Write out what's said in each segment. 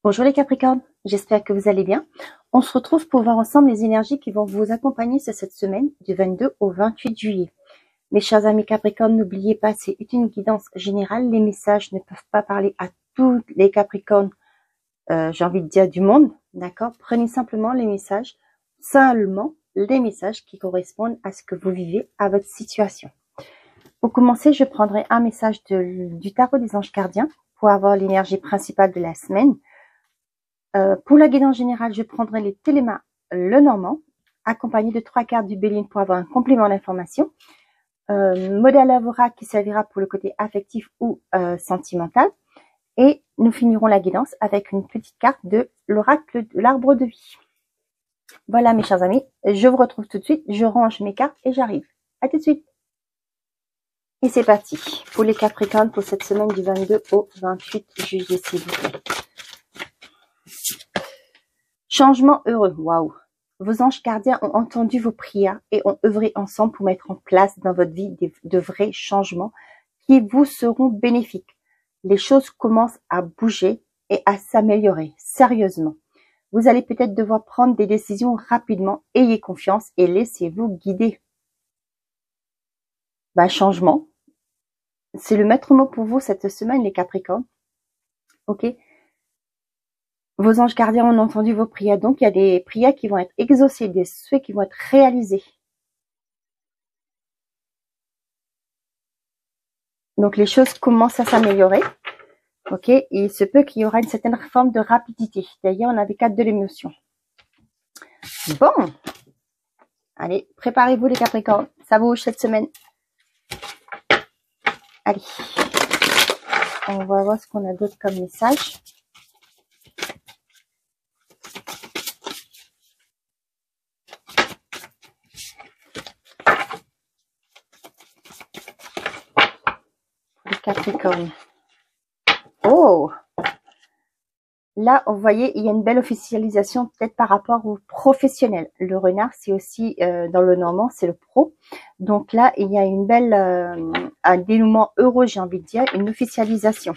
Bonjour les Capricornes, j'espère que vous allez bien. On se retrouve pour voir ensemble les énergies qui vont vous accompagner cette semaine du 22 au 28 juillet. Mes chers amis Capricornes, n'oubliez pas, c'est une guidance générale. Les messages ne peuvent pas parler à tous les Capricornes, j'ai envie de dire du monde, d'accord? Prenez simplement les messages, seulement les messages qui correspondent à ce que vous vivez, à votre situation. Pour commencer, je prendrai un message du tarot des anges gardiens pour avoir l'énergie principale de la semaine. Pour la guidance générale, je prendrai les Télémas Lenormand, accompagné de 3 cartes du Béline pour avoir un complément d'information. Modèle Avora qui servira pour le côté affectif ou sentimental. Et nous finirons la guidance avec une petite carte de l'oracle de l'arbre de vie. Voilà mes chers amis, je vous retrouve tout de suite, je range mes cartes et j'arrive. À tout de suite. Et c'est parti pour les Capricornes pour cette semaine du 22 au 28 juillet, s'il vous plaît. Changement heureux, waouh! Vos anges gardiens ont entendu vos prières et ont œuvré ensemble pour mettre en place dans votre vie de vrais changements qui vous seront bénéfiques. Les choses commencent à bouger et à s'améliorer, sérieusement. Vous allez peut-être devoir prendre des décisions rapidement, ayez confiance et laissez-vous guider. Changement, c'est le maître mot pour vous cette semaine les Capricornes, ok? Vos anges gardiens ont entendu vos prières, donc il y a des prières qui vont être exaucées, des souhaits qui vont être réalisés. Donc les choses commencent à s'améliorer, ok? Et il se peut qu'il y aura une certaine forme de rapidité. D'ailleurs, on a des cartes de l'émotion. Bon, allez, préparez-vous les Capricornes, ça bouge cette semaine. Allez, on va voir ce qu'on a d'autre comme message. Capricorne. Oh! Là, vous voyez, il y a une belle officialisation peut-être par rapport au professionnel. Le renard, c'est aussi, dans le normand, c'est le pro. Donc là, il y a une belle, un dénouement heureux, j'ai envie de dire, une officialisation.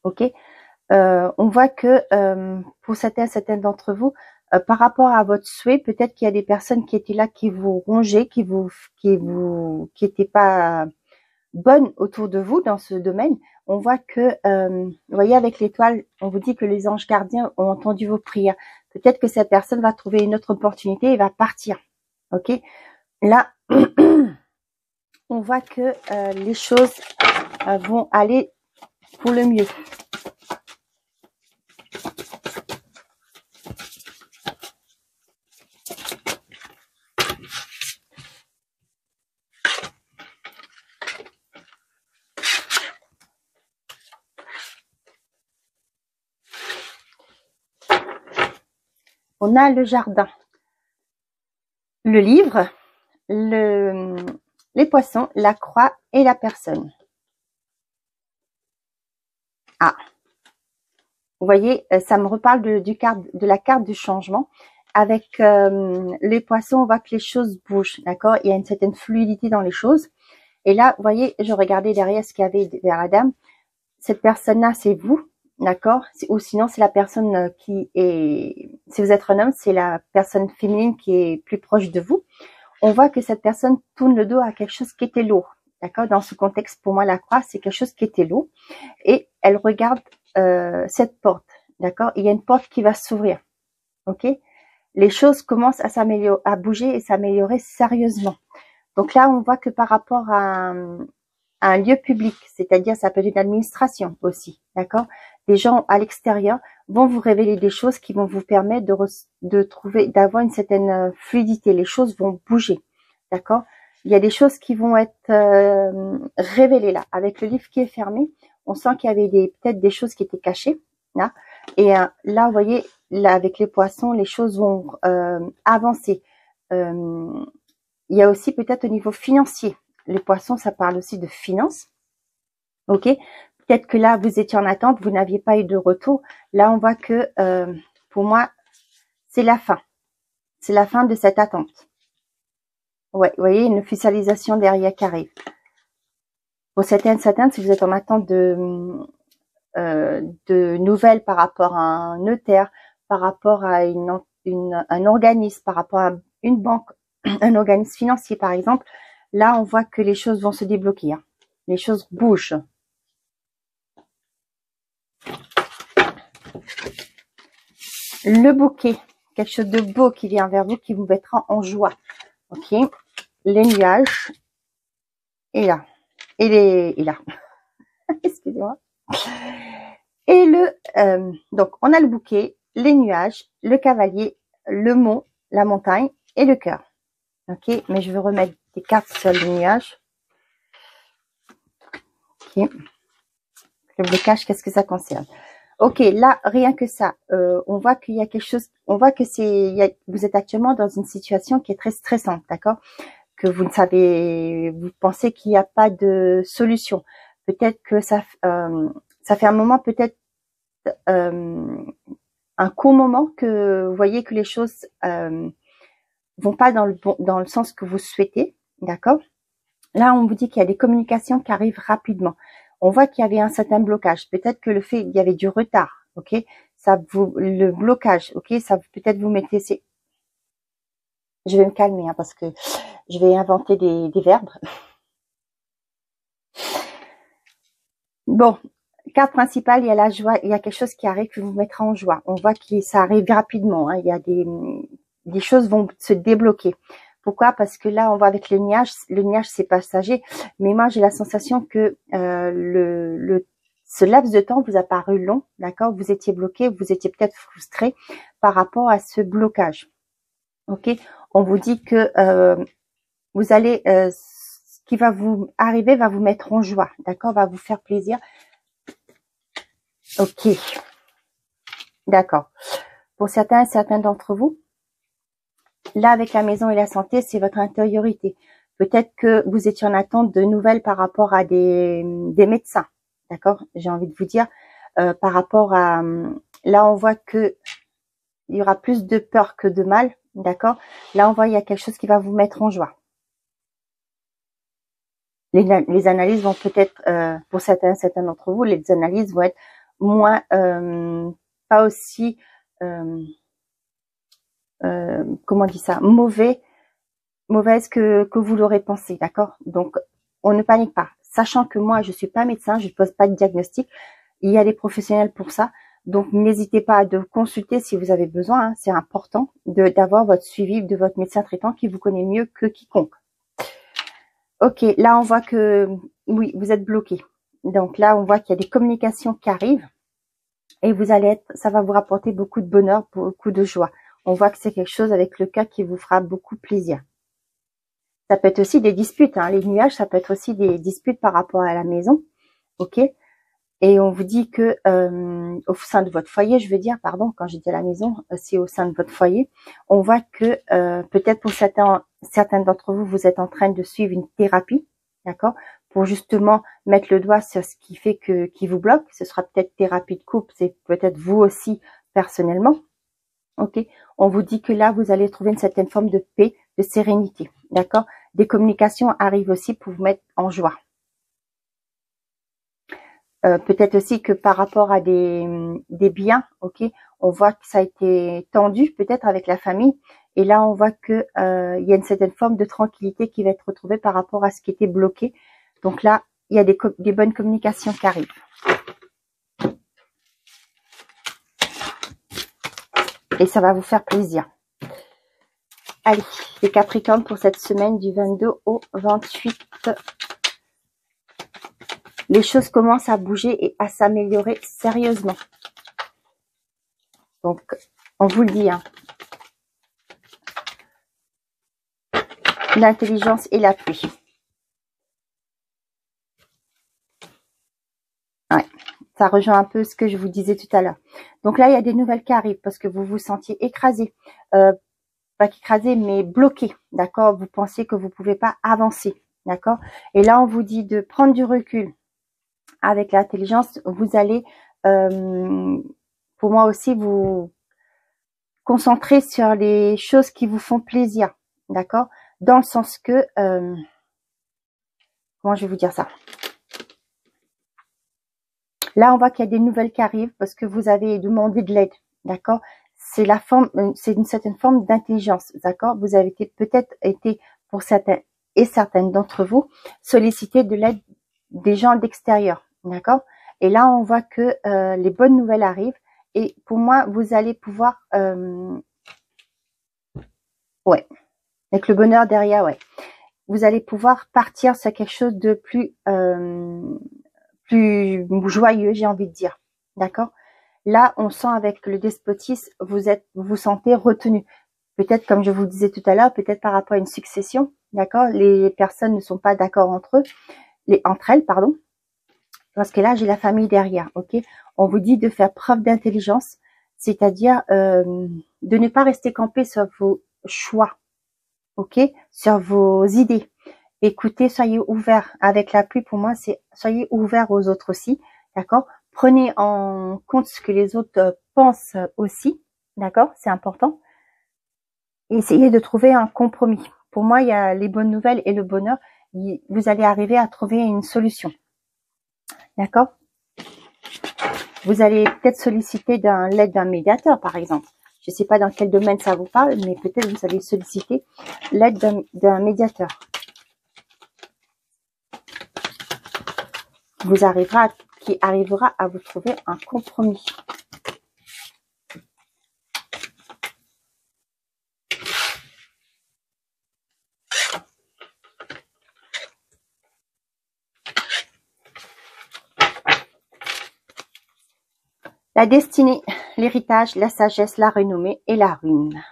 Ok? On voit que pour certains d'entre vous, par rapport à votre souhait, peut-être qu'il y a des personnes qui étaient là, qui vous rongeaient, qui étaient pas bonne autour de vous dans ce domaine. On voit que, vous voyez, avec l'étoile, on vous dit que les anges gardiens ont entendu vos prières. Peut-être que cette personne va trouver une autre opportunité et va partir. Ok? Là, on voit que les choses vont aller pour le mieux. On a le jardin, le livre, les poissons, la croix et la personne. Ah, vous voyez, ça me reparle de la carte du changement. Avec les poissons, on voit que les choses bougent, d'accord? Il y a une certaine fluidité dans les choses. Et là, vous voyez, je regardais derrière ce qu'il y avait vers la dame. Cette personne-là, c'est vous. D'accord? Ou sinon, c'est la personne qui est... Si vous êtes un homme, c'est la personne féminine qui est plus proche de vous. On voit que cette personne tourne le dos à quelque chose qui était lourd. D'accord? Dans ce contexte, pour moi, la croix, c'est quelque chose qui était lourd. Et elle regarde cette porte. D'accord? Il y a une porte qui va s'ouvrir. Ok? Les choses commencent à s'améliorer, à bouger et s'améliorer sérieusement. Donc là, on voit que par rapport à un lieu public, c'est-à-dire ça peut être une administration aussi, d'accord? Des gens à l'extérieur vont vous révéler des choses qui vont vous permettre d'avoir une certaine fluidité. Les choses vont bouger, d'accord? Il y a des choses qui vont être révélées là. Avec le livre qui est fermé, on sent qu'il y avait peut-être des choses qui étaient cachées, là. Et là, vous voyez, là avec les poissons, les choses vont avancer. Il y a aussi peut-être au niveau financier. Les poissons, ça parle aussi de finances. Ok? Peut-être que là, vous étiez en attente, vous n'aviez pas eu de retour. Là, on voit que, pour moi, c'est la fin. C'est la fin de cette attente. Ouais, vous voyez, une officialisation derrière qui arrive. Pour certains, si vous êtes en attente de nouvelles par rapport à un notaire, par rapport à un organisme, par rapport à une banque, un organisme financier par exemple, là on voit que les choses vont se débloquer, hein. Les choses bougent. Le bouquet, quelque chose de beau qui vient vers vous, qui vous mettra en joie. Ok, les nuages, et là, et là, excusez-moi. Et donc on a le bouquet, les nuages, le cavalier, le mont, la montagne et le cœur. Ok, mais je vais remettre des cartes sur les nuages. Ok, le blocage, qu'est-ce que ça concerne? Ok, là, rien que ça, on voit qu'il y a quelque chose, on voit que vous êtes actuellement dans une situation qui est très stressante, d'accord? Que vous ne savez, vous pensez qu'il n'y a pas de solution. Peut-être que ça fait un moment, peut-être un court moment que vous voyez que les choses vont pas dans le sens que vous souhaitez, d'accord? Là, on vous dit qu'il y a des communications qui arrivent rapidement. On voit qu'il y avait un certain blocage. Peut-être que il y avait du retard, ok? Le blocage, ok? Ça peut-être vous mettez. Je vais me calmer hein, parce que je vais inventer des verbes. Bon, carte principale, il y a la joie, il y a quelque chose qui arrive qui vous mettra en joie. On voit que ça arrive rapidement. Hein, il y a des choses vont se débloquer. Pourquoi? Parce que là, on voit avec le nuage c'est passager, mais moi j'ai la sensation que ce laps de temps vous a paru long, d'accord? Vous étiez bloqué, vous étiez peut-être frustré par rapport à ce blocage. Ok? On vous dit que vous allez, ce qui va vous arriver va vous mettre en joie, d'accord? Va vous faire plaisir. Ok, d'accord. Pour certains d'entre vous, là, avec la maison et la santé, c'est votre intériorité. Peut-être que vous étiez en attente de nouvelles par rapport à des médecins, d'accord? J'ai envie de vous dire, par rapport à... Là, on voit que il y aura plus de peur que de mal, d'accord? Là, on voit il y a quelque chose qui va vous mettre en joie. Les analyses vont peut-être, pour certains d'entre vous, les analyses vont être moins, pas aussi... comment on dit ça, mauvaise que vous l'aurez pensé, d'accord? Donc, on ne panique pas. Sachant que moi, je suis pas médecin, je ne pose pas de diagnostic. Il y a des professionnels pour ça. Donc, n'hésitez pas à consulter si vous avez besoin. Hein, c'est important d'avoir votre suivi de votre médecin traitant qui vous connaît mieux que quiconque. Ok, là, on voit que, oui, vous êtes bloqué. Donc là, on voit qu'il y a des communications qui arrivent. Et ça va vous rapporter beaucoup de bonheur, beaucoup de joie. On voit que c'est quelque chose avec le cœur qui vous fera beaucoup plaisir. Ça peut être aussi des disputes, hein. Les nuages, ça peut être aussi des disputes par rapport à la maison, ok? Et on vous dit que au sein de votre foyer, je veux dire, pardon, quand j'ai dit à la maison, c'est au sein de votre foyer. On voit que peut-être pour certains d'entre vous, vous êtes en train de suivre une thérapie, d'accord? Pour justement mettre le doigt sur ce qui fait qui vous bloque. Ce sera peut-être thérapie de couple, c'est peut-être vous aussi personnellement. Ok, on vous dit que là, vous allez trouver une certaine forme de paix, de sérénité, d'accord? Des communications arrivent aussi pour vous mettre en joie. Peut-être aussi que par rapport à des biens, ok, on voit que ça a été tendu peut-être avec la famille. Et là, on voit que il y a une certaine forme de tranquillité qui va être retrouvée par rapport à ce qui était bloqué. Donc là, il y a des bonnes communications qui arrivent. Et ça va vous faire plaisir. Allez, les Capricornes pour cette semaine du 22 au 28. Les choses commencent à bouger et à s'améliorer sérieusement. Donc, on vous le dit, hein. L'intelligence et l'appui. Ouais, ça rejoint un peu ce que je vous disais tout à l'heure. Donc là, il y a des nouvelles qui arrivent parce que vous vous sentiez écrasé. Pas écrasé, mais bloqué, d'accord? Vous pensiez que vous ne pouvez pas avancer, d'accord? Et là, on vous dit de prendre du recul. Avec l'intelligence, vous allez, pour moi aussi, vous concentrer sur les choses qui vous font plaisir, d'accord? Dans le sens que, comment je vais vous dire ça? Là, on voit qu'il y a des nouvelles qui arrivent parce que vous avez demandé de l'aide, d'accord? C'est la forme, c'est une certaine forme d'intelligence, d'accord? Vous avez peut-être été, pour certains et certaines d'entre vous, sollicité de l'aide des gens d'extérieur, d'accord? Et là, on voit que les bonnes nouvelles arrivent. Et pour moi, vous allez pouvoir, ouais, avec le bonheur derrière, ouais, vous allez pouvoir partir sur quelque chose de plus joyeux, j'ai envie de dire, d'accord? Là, on sent avec le despotisme, vous vous sentez retenu. Peut-être, comme je vous le disais tout à l'heure, peut-être par rapport à une succession, d'accord? Les personnes ne sont pas d'accord entre elles, pardon. Parce que là, j'ai la famille derrière, ok? On vous dit de faire preuve d'intelligence, c'est-à-dire de ne pas rester campé sur vos choix, ok? Sur vos idées. Écoutez, soyez ouverts. Avec la pluie, pour moi, c'est soyez ouverts aux autres aussi, d'accord? Prenez en compte ce que les autres pensent aussi, d'accord? C'est important. Et essayez de trouver un compromis. Pour moi, il y a les bonnes nouvelles et le bonheur. Vous allez arriver à trouver une solution, d'accord? Vous allez peut-être solliciter l'aide d'un médiateur, par exemple. Je ne sais pas dans quel domaine ça vous parle, mais peut-être vous allez solliciter l'aide d'un médiateur. Qui arrivera à vous trouver un compromis. La destinée, l'héritage, la sagesse, la renommée et la ruine.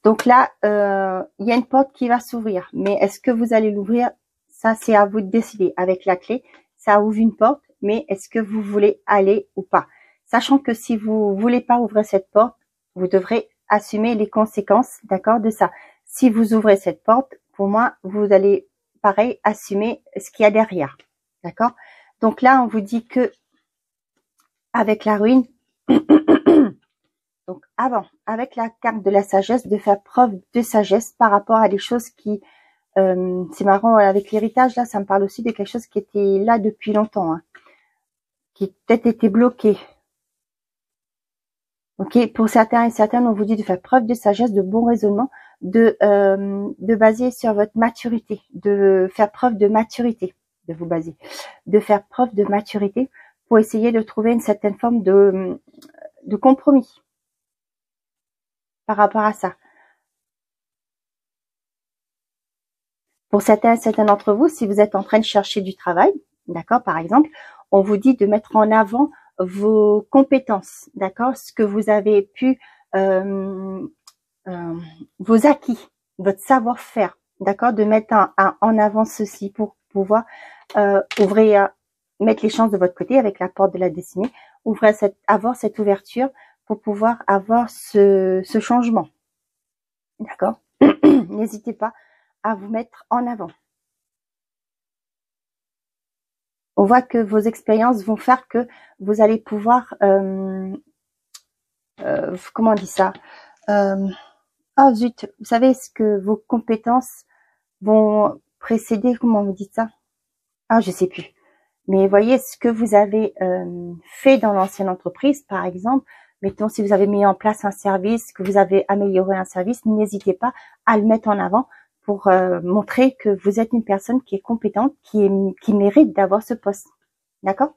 Donc là, il y a une porte qui va s'ouvrir. Mais est-ce que vous allez l'ouvrir? Ça, c'est à vous de décider. Avec la clé, ça ouvre une porte, mais est-ce que vous voulez aller ou pas? Sachant que si vous voulez pas ouvrir cette porte, vous devrez assumer les conséquences, d'accord, de ça. Si vous ouvrez cette porte, pour moi, vous allez, pareil, assumer ce qu'il y a derrière, d'accord? Donc là, on vous dit que avec la ruine, donc avant, avec la carte de la sagesse, de faire preuve de sagesse par rapport à des choses qui, c'est marrant, avec l'héritage, là, ça me parle aussi de quelque chose qui était là depuis longtemps, hein, qui peut-être était bloqué. Ok, pour certains et certaines, on vous dit de faire preuve de sagesse, de bon raisonnement, de baser sur votre maturité, de faire preuve de maturité, de vous baser, de faire preuve de maturité pour essayer de trouver une certaine forme de compromis par rapport à ça. Pour certains d'entre vous, si vous êtes en train de chercher du travail, d'accord, par exemple, on vous dit de mettre en avant vos compétences, d'accord, ce que vous avez pu, vos acquis, votre savoir-faire, d'accord, de mettre en avant ceci pour pouvoir mettre les chances de votre côté avec la porte de la destinée, avoir cette ouverture pour pouvoir avoir ce changement, d'accord. N'hésitez pas à vous mettre en avant. On voit que vos expériences vont faire que vous allez pouvoir, comment on dit ça, oh zut, vous savez ce que vos compétences vont précéder, comment vous dites ça? Ah, je sais plus. Mais voyez ce que vous avez fait dans l'ancienne entreprise, par exemple. Mettons, si vous avez mis en place un service, que vous avez amélioré un service, n'hésitez pas à le mettre en avant pour montrer que vous êtes une personne qui est compétente, qui mérite d'avoir ce poste. D'accord?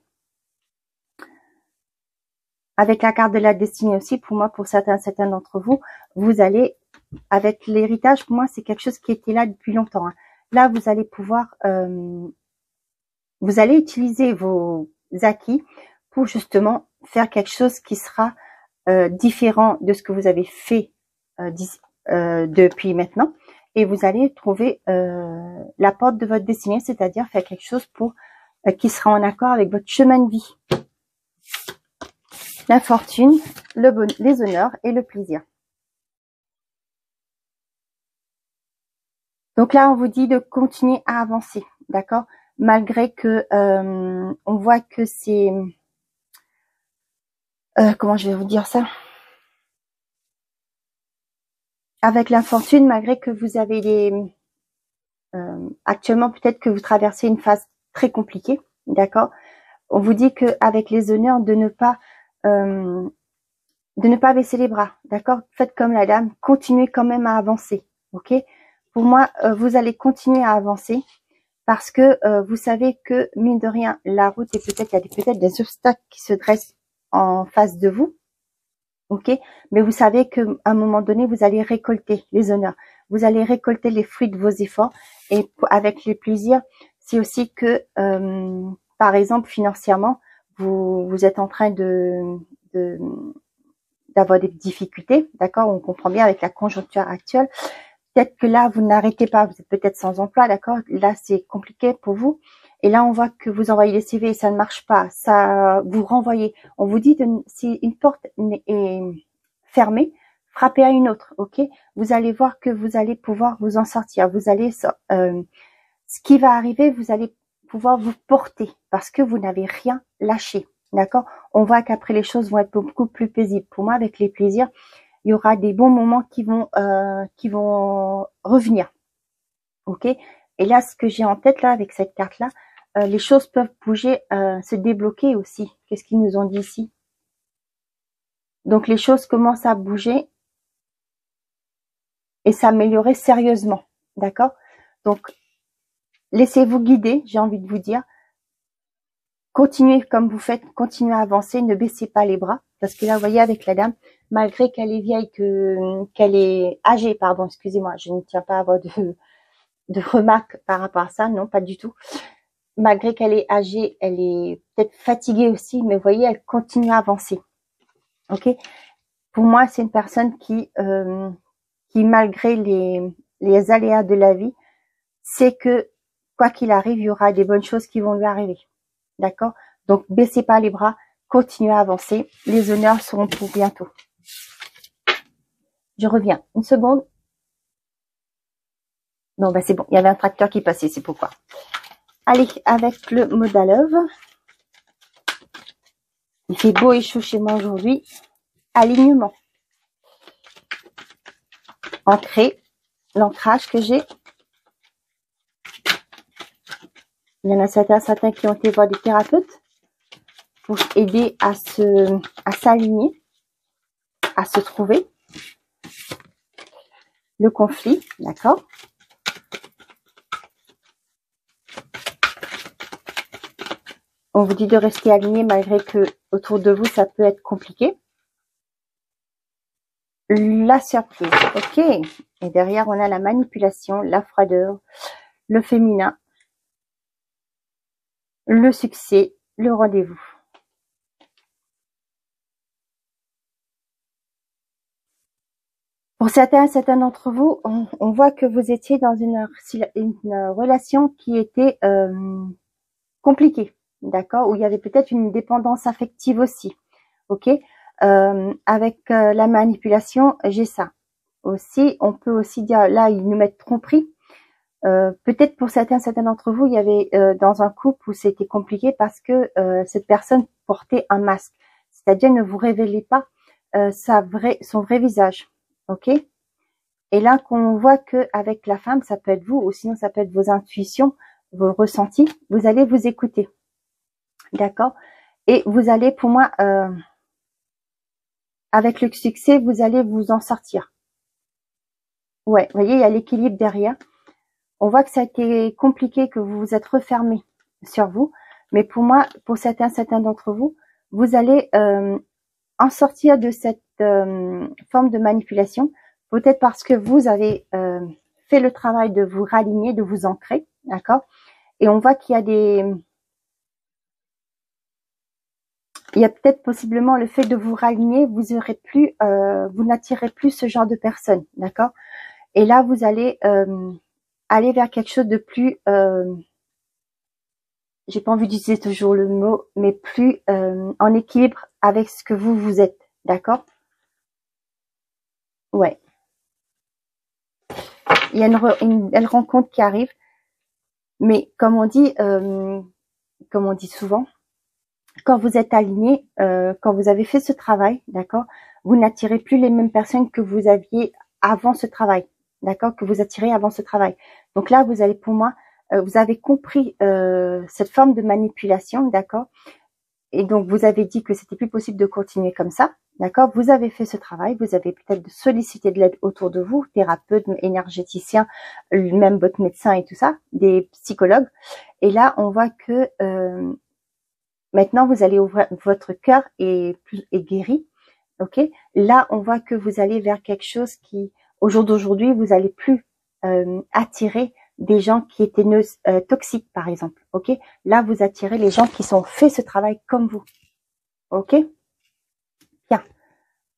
Avec la carte de la destinée aussi, pour moi, pour certains d'entre vous, vous allez, avec l'héritage, pour moi, c'est quelque chose qui était là depuis longtemps, hein. Là, vous allez pouvoir, vous allez utiliser vos acquis pour justement faire quelque chose qui sera différent de ce que vous avez fait depuis maintenant. Et vous allez trouver la porte de votre destinée, c'est-à-dire faire quelque chose pour qui sera en accord avec votre chemin de vie. La fortune, les honneurs et le plaisir. Donc là, on vous dit de continuer à avancer, d'accord? Malgré que on voit que c'est... comment je vais vous dire ça? Avec l'infortune, malgré que vous avez actuellement, peut-être que vous traversez une phase très compliqué, d'accord? On vous dit qu'avec les honneurs, de ne pas baisser les bras, d'accord? Faites comme la dame, continuez quand même à avancer, ok? Pour moi, vous allez continuer à avancer parce que vous savez que, mine de rien, la route est peut-être, il y a peut-être des obstacles qui se dressent en face de vous, ok? Mais vous savez qu'à un moment donné, vous allez récolter les honneurs, vous allez récolter les fruits de vos efforts et avec les plaisirs, c'est aussi que, par exemple, financièrement, vous êtes en train d'avoir des difficultés, d'accord? On comprend bien avec la conjoncture actuelle. Peut-être que là, vous n'arrêtez pas, vous êtes peut-être sans emploi, d'accord? Là, c'est compliqué pour vous. Et là, on voit que vous envoyez les CV et ça ne marche pas. Ça, vous renvoyez. On vous dit, si une porte est fermée, frappez à une autre, ok? Vous allez voir que vous allez pouvoir vous en sortir. Vous allez, ce qui va arriver, vous allez pouvoir vous porter parce que vous n'avez rien lâché, d'accord? On voit qu'après, les choses vont être beaucoup plus paisibles. Pour moi, avec les plaisirs, il y aura des bons moments qui vont revenir, ok? Et là, ce que j'ai en tête là avec cette carte là, les choses peuvent bouger, se débloquer aussi. Qu'est-ce qu'ils nous ont dit ici? Donc les choses commencent à bouger et s'améliorer sérieusement, d'accord? Donc laissez-vous guider, j'ai envie de vous dire. Continuez comme vous faites, continuez à avancer, ne baissez pas les bras. Parce que là, vous voyez, avec la dame, malgré qu'elle est vieille, qu'elle est âgée, pardon, excusez-moi, je ne tiens pas à avoir de remarques par rapport à ça, non, pas du tout. Malgré qu'elle est âgée, elle est peut-être fatiguée aussi, mais vous voyez, elle continue à avancer. Ok? Pour moi, c'est une personne qui malgré les aléas de la vie, sait que quoi qu'il arrive, il y aura des bonnes choses qui vont lui arriver. D'accord? Donc, baissez pas les bras, continuez à avancer. Les honneurs seront pour bientôt. Je reviens. Une seconde. Non, bah c'est bon. Il y avait un tracteur qui passait, c'est pourquoi. Allez, avec le Moda Love. Il fait beau et chaud chez moi aujourd'hui. Alignement. Ancré. L'ancrage que j'ai. Il y en a certains qui ont été voir des thérapeutes pour aider à s'aligner, à se trouver. Le conflit, d'accord? On vous dit de rester aligné malgré que autour de vous, ça peut être compliqué. La surprise, ok. Et derrière, on a la manipulation, la froideur, le féminin, le succès, le rendez-vous. Pour certains d'entre vous, on voit que vous étiez dans une relation qui était compliquée, d'accord, où il y avait peut-être une dépendance affective aussi, ok. Avec la manipulation, j'ai ça. Aussi, on peut aussi dire, là, ils nous mettent tromperie. Peut-être pour certains d'entre vous, il y avait dans un couple où c'était compliqué parce que cette personne portait un masque, c'est-à-dire ne vous révélez pas son vrai visage, ok. Et là qu'on voit que avec la femme, ça peut être vous, ou sinon ça peut être vos intuitions, vos ressentis. Vous allez vous écouter, d'accord. Et vous allez, pour moi, avec le succès, vous allez vous en sortir. Ouais, vous voyez, il y a l'équilibre derrière. On voit que ça a été compliqué, que vous vous êtes refermé sur vous. Mais pour moi, pour certains d'entre vous, vous allez en sortir de cette forme de manipulation. Peut-être parce que vous avez fait le travail de vous raligner, de vous ancrer, d'accord? Et on voit qu'il y a il y a peut-être possiblement le fait de vous raligner, vous aurez plus, vous n'attirez plus ce genre de personnes, d'accord? Et là, vous allez aller vers quelque chose de plus, j'ai pas envie d'utiliser toujours le mot, mais plus en équilibre avec ce que vous êtes, d'accord? Ouais. Il y a une belle rencontre qui arrive, mais comme on dit souvent, quand vous êtes aligné, quand vous avez fait ce travail, d'accord, vous n'attirez plus les mêmes personnes que vous aviez avant ce travail, d'accord, que vous attirez avant ce travail. Donc là, vous allez, pour moi, vous avez compris cette forme de manipulation, d'accord? Et donc, vous avez dit que c'était plus possible de continuer comme ça, d'accord? Vous avez fait ce travail, vous avez peut-être sollicité de l'aide autour de vous, thérapeutes, énergéticiens, même votre médecin et tout ça, des psychologues. Et là, on voit que maintenant, vous allez ouvrir, votre cœur est guéri, ok? Là, on voit que vous allez vers quelque chose qui, au jour d'aujourd'hui, vous allez plus attirer des gens qui étaient toxiques, par exemple, ok? Là, vous attirez les gens qui sont fait ce travail comme vous, ok? Bien.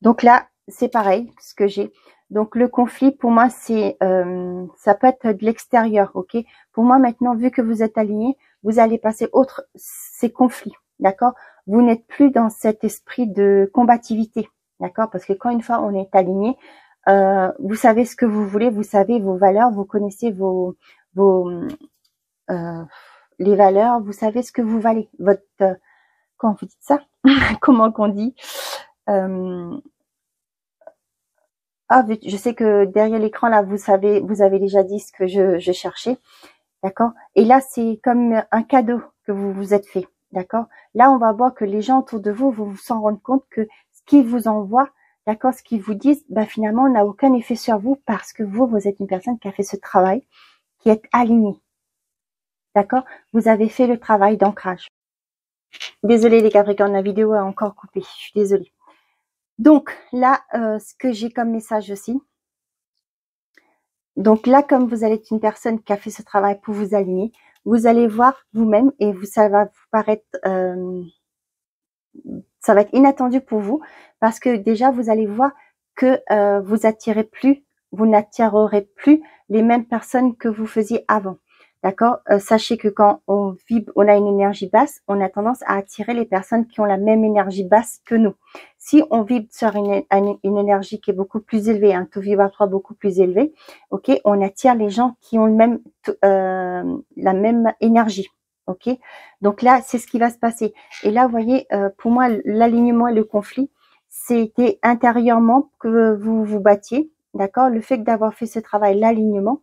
Donc là, c'est pareil, ce que j'ai. Donc le conflit, pour moi, c'est ça peut être de l'extérieur, ok? Pour moi, maintenant, vu que vous êtes aligné, vous allez passer outre ces conflits, d'accord? Vous n'êtes plus dans cet esprit de combativité, d'accord? Parce que quand une fois on est aligné, vous savez ce que vous voulez, vous savez vos valeurs, vous connaissez les valeurs, vous savez ce que vous valez. Votre quand vous dites ça, comment qu'on dit ah, je sais que derrière l'écran là, vous avez déjà dit ce que je cherchais, d'accord? Et là, c'est comme un cadeau que vous vous êtes fait, d'accord? Là, on va voir que les gens autour de vous vont s'en rendre compte que ce qu'ils vous envoient, d'accord, ce qu'ils vous disent, bah finalement, n'a aucun effet sur vous parce que vous êtes une personne qui a fait ce travail, qui est alignée, d'accord? Vous avez fait le travail d'ancrage. Désolée les Capricornes, la vidéo a encore coupé, je suis désolée. Donc là, ce que j'ai comme message aussi, donc là, comme vous allez être une personne qui a fait ce travail pour vous aligner, vous allez voir vous-même et ça va vous paraître, ça va être inattendu pour vous parce que déjà vous allez voir que vous n'attirerez plus les mêmes personnes que vous faisiez avant. D'accord? Sachez que quand on vibre, on a une énergie basse, on a tendance à attirer les personnes qui ont la même énergie basse que nous. Si on vibre sur une énergie qui est beaucoup plus élevée, un taux vibratoire beaucoup plus élevé, ok, on attire les gens qui ont la même énergie. Ok, donc là, c'est ce qui va se passer. Et là, vous voyez, pour moi, l'alignement et le conflit, c'était intérieurement que vous vous battiez, d'accord? Le fait d'avoir fait ce travail, l'alignement,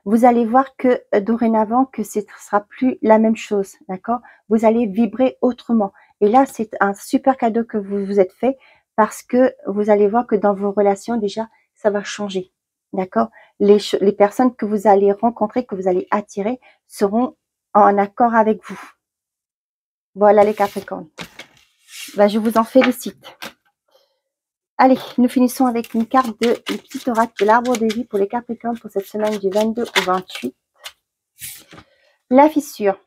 vous allez voir que dorénavant, que ce ne sera plus la même chose, d'accord? Vous allez vibrer autrement. Et là, c'est un super cadeau que vous vous êtes fait parce que vous allez voir que dans vos relations, déjà, ça va changer, d'accord? Les personnes que vous allez rencontrer, que vous allez attirer, seront en accord avec vous. Voilà les Capricornes. Ben, je vous en félicite. Allez, nous finissons avec une carte de le petit oracle de l'arbre de vie pour les Capricornes pour cette semaine du 22 au 28. La fissure.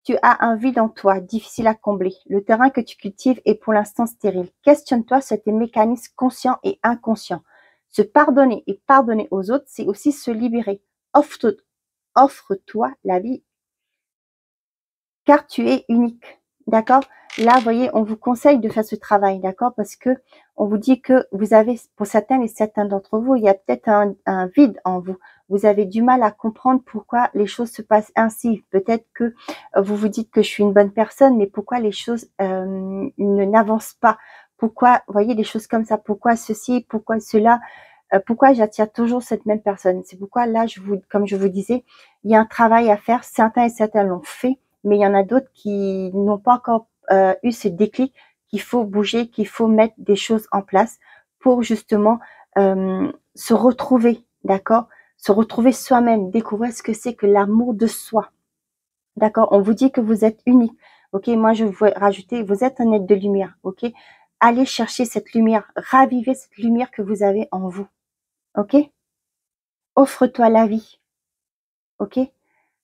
Tu as un vide en toi, difficile à combler. Le terrain que tu cultives est pour l'instant stérile. Questionne-toi sur tes mécanismes conscients et inconscients. Se pardonner et pardonner aux autres, c'est aussi se libérer. Offre-toi la vie, car tu es unique. D'accord? Là, vous voyez, on vous conseille de faire ce travail, d'accord? Parce que on vous dit que vous avez, pour certains et certains d'entre vous, il y a peut-être un vide en vous. Vous avez du mal à comprendre pourquoi les choses se passent ainsi. Peut-être que vous vous dites que je suis une bonne personne, mais pourquoi les choses n'avancent pas? Pourquoi, vous voyez, des choses comme ça? Pourquoi ceci? Pourquoi cela? Pourquoi j'attire toujours cette même personne? C'est pourquoi là, comme je vous disais, il y a un travail à faire. Certains et certains l'ont fait, mais il y en a d'autres qui n'ont pas encore eu ce déclic qu'il faut bouger, qu'il faut mettre des choses en place pour justement se retrouver, d'accord? Se retrouver soi-même, découvrir ce que c'est que l'amour de soi, d'accord? On vous dit que vous êtes unique, ok? Moi, je veux rajouter, vous êtes un être de lumière, ok? Allez chercher cette lumière, ravivez cette lumière que vous avez en vous, ok? Offre-toi la vie, ok?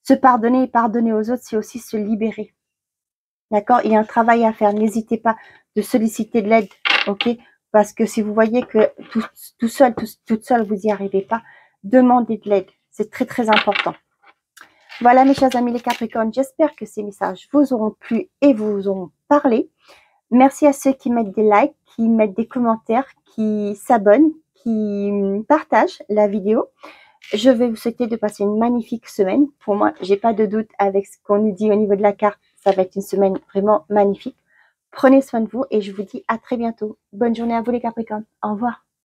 Se pardonner et pardonner aux autres, c'est aussi se libérer. D'accord? Il y a un travail à faire. N'hésitez pas de solliciter de l'aide, ok? Parce que si vous voyez que toute seule, vous n'y arrivez pas, demandez de l'aide. C'est très, très important. Voilà, mes chers amis les Capricornes, j'espère que ces messages vous auront plu et vous auront parlé. Merci à ceux qui mettent des likes, qui mettent des commentaires, qui s'abonnent, qui partagent la vidéo. Je vais vous souhaiter de passer une magnifique semaine. Pour moi, j'ai pas de doute avec ce qu'on nous dit au niveau de la carte. Ça va être une semaine vraiment magnifique. Prenez soin de vous et je vous dis à très bientôt. Bonne journée à vous les Capricornes. Au revoir.